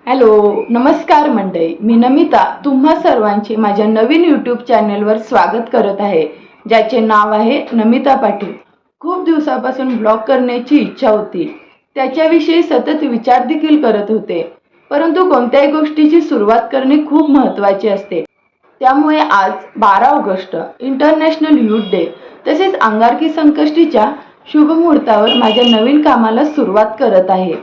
Hello, नमस्कार मंडळी. मी नमिता तुम्हा सर्वांचे माझ्या नवीन यूट्यूब चॅनलवर स्वागत करत आहे, ज्याचे नाव आहे नमिता पाटील. खूप दिवसापासून ब्लॉग करण्याची इच्छा होती. त्याच्याविषयी सतत विचार देखील करत होते. परंतु कोणत्याही गोष्टीची सुरुवात करणे खूप महत्त्वाचे असते. त्यामुळे आज 12 ऑगस्ट इंटरनॅशनल यूथ डे तसेच अंगारकी संकष्टीच्या शुभ मुहूर्तावर माझ्या नवीन कामाला सुरुवात करत आहे.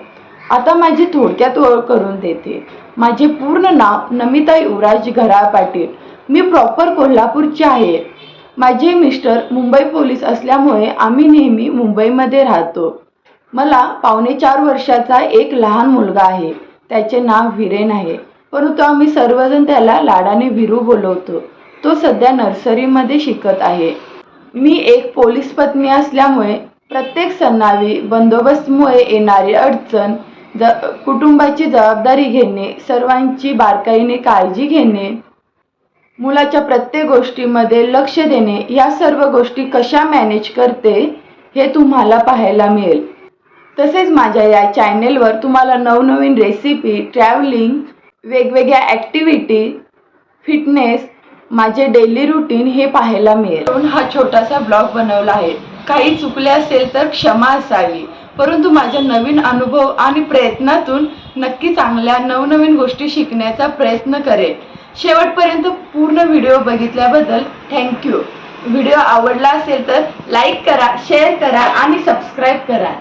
आता माझी थोडक्यात ओळख करून देते. माझे पूर्ण नाव नमिता युवराज घराळ पाटील. मी प्रॉपर कोल्हापूरची आहे. माझे मिस्टर मुंबई पोलीस असल्यामुळे आम्ही नेहमी मुंबईमध्ये राहतो. मला 4.5 वर्षाचा एक लहान मुलगा आहे. त्याचे नाव विरेन आहे, परंतु आम्ही सर्वजण त्याला लाडाने विरू बोलवतो. तो सध्या नर्सरीमध्ये शिकत आहे. मी एक पोलीस पत्नी असल्यामुळे प्रत्येक सणावी बंदोबस्तमुळे येणारी अडचण, कुटुंबाची जबाबदारी घेणे, सर्वांची बारकाईने काळजी घेणे, मुलाच्या प्रत्येक गोष्टीमध्ये लक्ष देणे, या सर्व गोष्टी कशा मॅनेज करते हे तुम्हाला पाहायला मिळेल. तसेच माझ्या या चॅनेलवर तुम्हाला नवनवीन रेसिपी, ट्रॅव्हलिंग, वेगवेगळ्या ॲक्टिव्हिटी, फिटनेस, माझे डेली रुटीन हे पाहायला मिळेल. म्हणून हा छोटासा ब्लॉग बनवला आहे. काही चुकले असेल तर क्षमा असावी, परंतु माझ्या नवीन अनुभव आणि प्रयत्नातून नक्की चांगल्या नवनवीन गोष्टी शिकण्याचा प्रयत्न करेन. शेवटपर्यंत पूर्ण व्हिडिओ बघितल्याबद्दल थँक्यू. व्हिडिओ आवडला असेल तर लाईक करा, शेअर करा आणि सबस्क्राईब करा.